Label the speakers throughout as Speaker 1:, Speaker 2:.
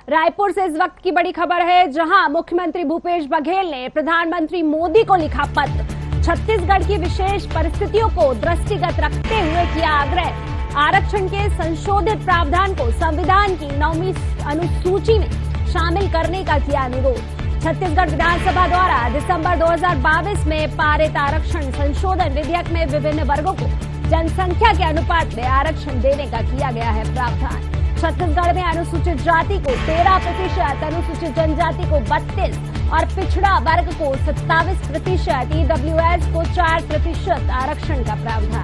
Speaker 1: रायपुर से इस वक्त की बड़ी खबर है, जहां मुख्यमंत्री भूपेश बघेल ने प्रधानमंत्री मोदी को लिखा पत्र। छत्तीसगढ़ की विशेष परिस्थितियों को दृष्टिगत रखते हुए किया आग्रह। आरक्षण के संशोधित प्रावधान को संविधान की 9वीं अनुसूची में शामिल करने का किया अनुरोध। छत्तीसगढ़ विधानसभा द्वारा दिसंबर 2022 में पारित आरक्षण संशोधन विधेयक में विभिन्न वर्गों को जनसंख्या के अनुपात में आरक्षण देने का किया गया है प्रावधान। छत्तीसगढ़ में अनुसूचित जाति को 13%, अनुसूचित जनजाति को 32% और पिछड़ा वर्ग को 27%, ईडब्ल्यूएस को 4% आरक्षण का प्रावधान।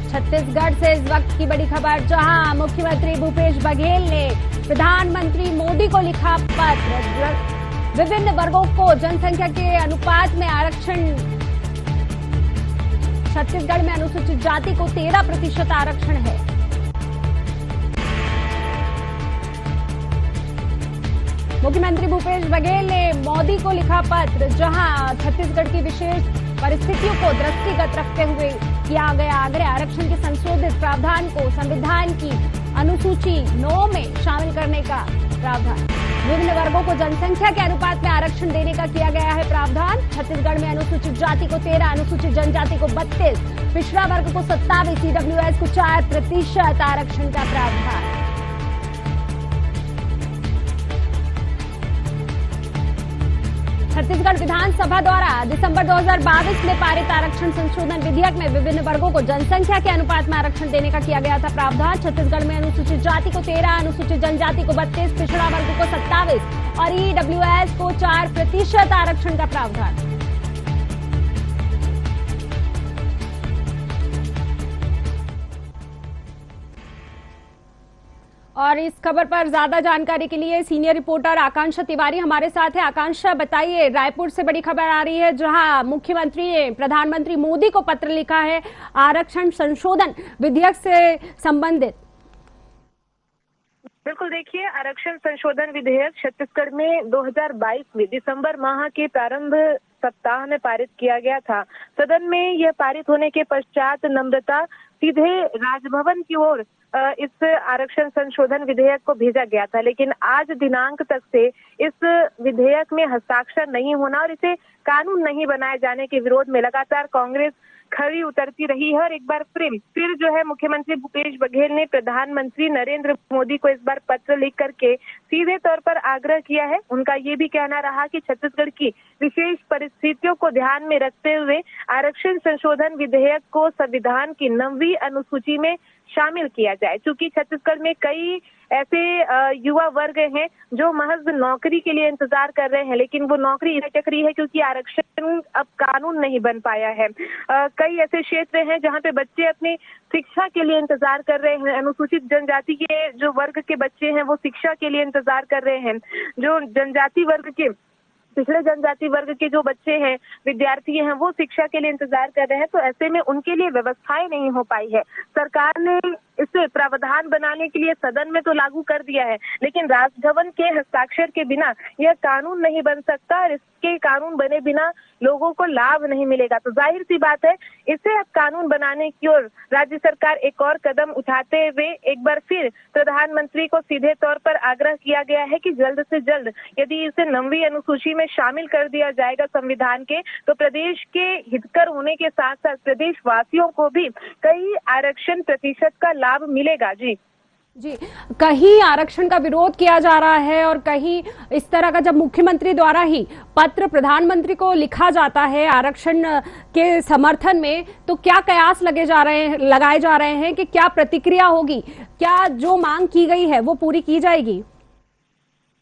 Speaker 1: छत्तीसगढ़ से इस वक्त की बड़ी खबर, जहां मुख्यमंत्री भूपेश बघेल ने प्रधानमंत्री मोदी को लिखा पत्र। विभिन्न वर्गों को जनसंख्या के अनुपात में आरक्षण। छत्तीसगढ़ में अनुसूचित जाति को 13% आरक्षण है। मुख्यमंत्री भूपेश बघेल ने मोदी को लिखा पत्र, जहां छत्तीसगढ़ की विशेष परिस्थितियों को दृष्टिगत रखते हुए किया गया आग्रह। आरक्षण के संशोधित प्रावधान को संविधान की अनुसूची 9 में शामिल करने का प्रावधान। विभिन्न वर्गों को जनसंख्या के अनुपात में आरक्षण देने का किया गया है प्रावधान। छत्तीसगढ़ में अनुसूचित जाति को 13%, अनुसूचित जनजाति को 32%, पिछड़ा वर्ग को 27%, ईडब्ल्यूएस को 4% आरक्षण का प्रावधान। छत्तीसगढ़ विधानसभा द्वारा दिसंबर 2022 में पारित आरक्षण संशोधन विधेयक में विभिन्न वर्गों को जनसंख्या के अनुपात में आरक्षण देने का किया गया था प्रावधान। छत्तीसगढ़ में अनुसूचित जाति को 13%, अनुसूचित जनजाति को 32%, पिछड़ा वर्ग को 27% और ईडब्ल्यूएस को 4% आरक्षण का प्रावधान। और इस खबर पर ज्यादा जानकारी के लिए सीनियर रिपोर्टर आकांक्षा तिवारी हमारे साथ है। आकांक्षा, बताइए, रायपुर से बड़ी खबर आ रही है, जहां मुख्यमंत्री ने प्रधानमंत्री मोदी को पत्र लिखा है आरक्षण संशोधन विधेयक से संबंधित।
Speaker 2: बिल्कुल, देखिए, आरक्षण संशोधन विधेयक छत्तीसगढ़ में 2022 में दिसंबर माह के प्रारंभ सप्ताह में पारित किया गया था। सदन में यह पारित होने के पश्चात नम्रता सीधे राजभवन की ओर इस आरक्षण संशोधन विधेयक को भेजा गया था, लेकिन आज दिनांक तक से इस विधेयक में हस्ताक्षर नहीं होना और इसे कानून नहीं बनाए जाने के विरोध में लगातार कांग्रेस खड़ी उतरती रही है। और एक बार फिर जो है मुख्यमंत्री भूपेश बघेल ने प्रधानमंत्री नरेंद्र मोदी को इस बार पत्र लिख करके सीधे तौर पर आग्रह किया है। उनका ये भी कहना रहा कि छत्तीसगढ़ की विशेष परिस्थितियों को ध्यान में रखते हुए आरक्षण संशोधन विधेयक को संविधान की 9वीं अनुसूची में शामिल किया जाए। क्योंकि छत्तीसगढ़ में कई ऐसे युवा वर्ग हैं जो महज नौकरी के लिए इंतजार कर रहे हैं, लेकिन वो नौकरी अटक रही है क्योंकि आरक्षण अब कानून नहीं बन पाया है। कई ऐसे क्षेत्र हैं जहां पे बच्चे अपनी शिक्षा के लिए इंतजार कर रहे हैं। अनुसूचित जनजाति के जो वर्ग के बच्चे हैं वो शिक्षा के लिए इंतजार कर रहे हैं। जो जनजाति वर्ग के पिछड़े जनजाति वर्ग के जो बच्चे हैं, विद्यार्थी हैं, वो शिक्षा के लिए इंतजार कर रहे हैं। तो ऐसे में उनके लिए व्यवस्थाएं नहीं हो पाई है। सरकार ने इसे प्रावधान बनाने के लिए सदन में तो लागू कर दिया है, लेकिन राजभवन के हस्ताक्षर के बिना यह कानून नहीं बन सकता और इसके कानून बने बिना लोगों को लाभ नहीं मिलेगा। तो जाहिर सी बात है, इसे अब कानून बनाने की ओर राज्य सरकार एक और कदम उठाते हुए एक बार फिर प्रधानमंत्री को सीधे तौर पर आग्रह किया गया है कि जल्द से जल्द यदि इसे 9वीं अनुसूची में शामिल कर दिया जाएगा संविधान के, तो प्रदेश के हितकर होने के साथ साथ प्रदेश वासियों को भी कई आरक्षण प्रतिशत का लाभ मिलेगा। जी,
Speaker 1: कहीं आरक्षण का विरोध किया जा रहा है और कहीं इस तरह का जब मुख्यमंत्री द्वारा ही पत्र प्रधानमंत्री को लिखा जाता है आरक्षण के समर्थन में, तो क्या कयास लगाए जा रहे हैं कि क्या प्रतिक्रिया होगी, क्या जो मांग की गई है वो पूरी की जाएगी?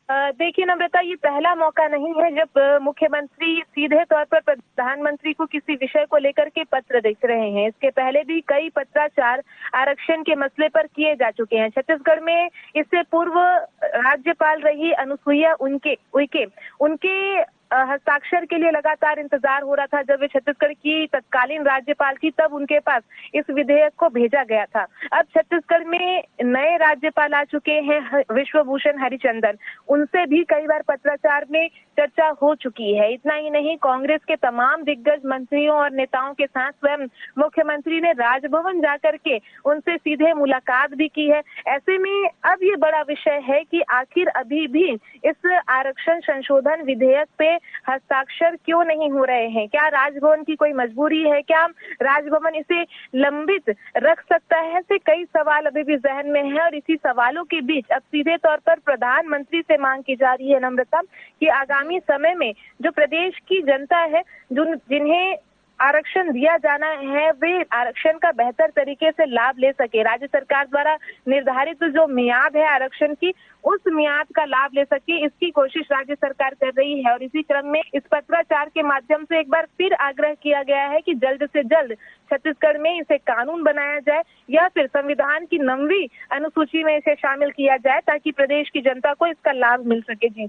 Speaker 2: देखिए नम्रता, ये पहला मौका नहीं है जब मुख्यमंत्री सीधे तौर पर प्रधानमंत्री को किसी विषय को लेकर के पत्र लिख रहे हैं। इसके पहले भी कई पत्राचार आरक्षण के मसले पर किए जा चुके हैं। छत्तीसगढ़ में इससे पूर्व राज्यपाल रही अनुसुईया उनके हस्ताक्षर के लिए लगातार इंतजार हो रहा था। जब वे छत्तीसगढ़ की तत्कालीन राज्यपाल थी तब उनके पास इस विधेयक को भेजा गया था। अब छत्तीसगढ़ में नए राज्यपाल आ चुके हैं, विश्वभूषण हरिचंदन। उनसे भी कई बार पत्राचार में चर्चा हो चुकी है। इतना ही नहीं, कांग्रेस के तमाम दिग्गज मंत्रियों और नेताओं के साथ स्वयं मुख्यमंत्री ने राजभवन जाकर के उनसे सीधे मुलाकात भी की है। ऐसे में अब ये बड़ा विषय है कि आखिर अभी भी इस आरक्षण संशोधन विधेयक पे हस्ताक्षर क्यों नहीं हो रहे हैं? क्या राजभवन की कोई मजबूरी है? क्या राजभवन इसे लंबित रख सकता है? ऐसे कई सवाल अभी भी जहन में है और इसी सवालों के बीच अब सीधे तौर पर प्रधानमंत्री से मांग की जा रही है नम्रता कि आगामी समय में जो प्रदेश की जनता है, जिन्हें आरक्षण दिया जाना है, वे आरक्षण का बेहतर तरीके से लाभ ले सके। राज्य सरकार द्वारा निर्धारित जो मियाद है आरक्षण की, उस मियाद का लाभ ले सके, इसकी कोशिश राज्य सरकार कर रही है। और इसी क्रम में इस पत्राचार के माध्यम से एक बार फिर आग्रह किया गया है कि जल्द से जल्द छत्तीसगढ़ में इसे कानून बनाया जाए या फिर संविधान की 9वीं अनुसूची में इसे शामिल किया जाए ताकि प्रदेश की जनता को इसका लाभ मिल सके। जी,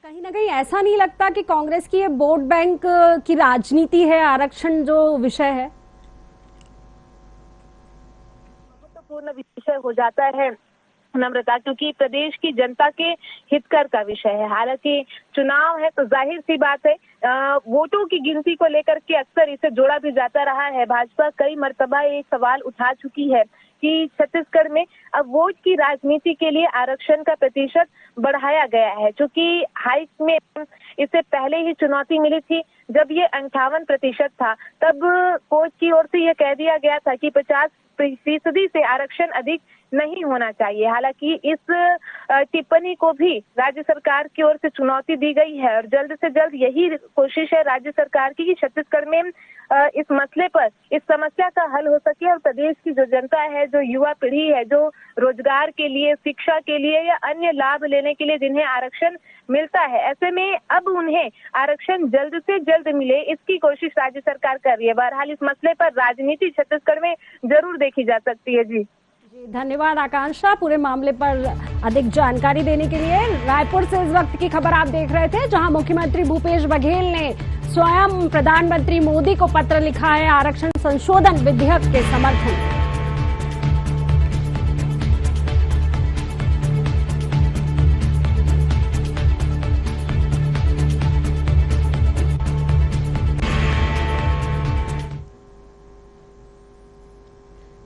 Speaker 1: कहीं ना कहीं ऐसा नहीं लगता कि कांग्रेस की ये वोट बैंक की राजनीति है, आरक्षण जो विषय है
Speaker 2: महत्वपूर्ण विषय हो जाता है नम्रता, क्योंकि प्रदेश की जनता के हितकर का विषय है। हालांकि चुनाव है तो जाहिर सी बात है वोटों की गिनती को लेकर के अक्सर इसे जोड़ा भी जाता रहा है। भाजपा कई मर्तबा एक सवाल उठा चुकी है कि छत्तीसगढ़ में अब वोट की राजनीति के लिए आरक्षण का प्रतिशत बढ़ाया गया है। क्योंकि हाई में इससे पहले ही चुनौती मिली थी, जब ये 58% था, तब कोर्ट की ओर से यह कह दिया गया था कि 50% से आरक्षण अधिक नहीं होना चाहिए। हालांकि इस टिप्पणी को भी राज्य सरकार की ओर से चुनौती दी गई है और जल्द से जल्द यही कोशिश है राज्य सरकार की कि छत्तीसगढ़ में इस मसले पर, इस समस्या का हल हो सके और प्रदेश की जो जनता है, जो युवा पीढ़ी है, जो रोजगार के लिए, शिक्षा के लिए या अन्य लाभ लेने के लिए जिन्हें आरक्षण मिलता है, ऐसे में अब उन्हें आरक्षण जल्द से जल्द मिले, इसकी कोशिश राज्य सरकार कर रही है। बहरहाल इस मसले पर राजनीति छत्तीसगढ़ में जरूर देखी जा सकती है। जी,
Speaker 1: धन्यवाद आकांक्षा, पूरे मामले पर अधिक जानकारी देने के लिए। रायपुर से इस वक्त की खबर आप देख रहे थे, जहां मुख्यमंत्री भूपेश बघेल ने स्वयं प्रधानमंत्री मोदी को पत्र लिखा है आरक्षण संशोधन विधेयक के समर्थन।